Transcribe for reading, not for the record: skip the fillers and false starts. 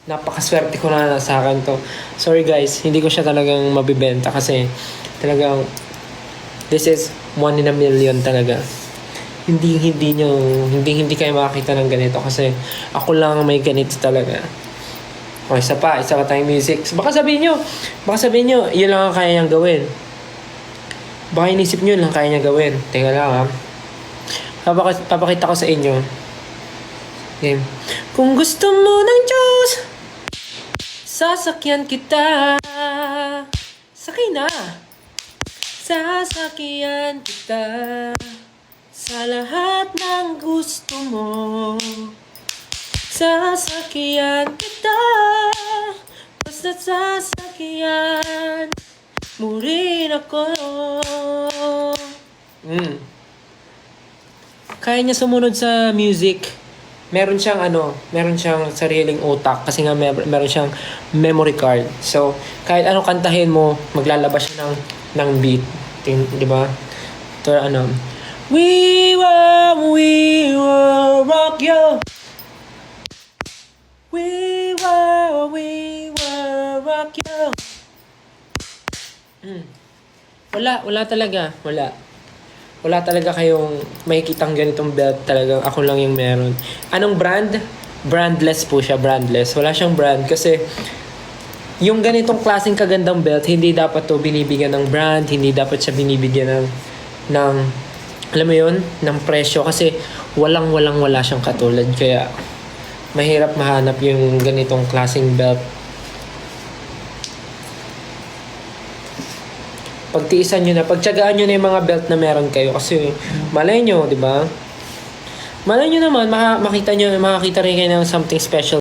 napakaswerte ko na sa akin to. Sorry guys, hindi ko siya talagang mabibenta kasi talagang this is 1 in a million talaga. Hindi kayo makakita ng ganito kasi ako lang may ganito talaga. O, isa pa tayong music. Baka sabihin nyo, yun lang ang kaya niyang gawin. Baka inisip nyo lang kaya niya gawin. Teka lang ha. Papakita ko sa inyo. Okay. Kung gusto mo ng Diyos, sasakyan kita. Sakay na. Sasakyan kita sa lahat ng gusto mo. Sasakyan kita, basta't sasakyan mo rin ako. Kaya niya sumunod sa music. Meron siyang sariling utak kasi nga meron siyang memory card. So, kahit anong kantahin mo, maglalabas siya ng beat. Di ba? To We will rock you. We will rock you. Wala talaga. Wala talaga kayong makikitang ganitong belt talaga. Ako lang yung meron. Anong brand? Brandless po siya, brandless. Wala siyang brand kasi yung ganitong klaseng kagandang belt, hindi dapat to binibigyan ng brand, hindi dapat siya binibigyan ng alam mo yun, ng presyo kasi wala siyang katulad. Kaya mahirap mahanap yung ganitong klaseng belt. Pagtiisan nyo na, pagtiyagaan nyo na yung mga belt na meron kayo kasi malay nyo, di ba? Malay nyo naman, makakita rin kayo ng something special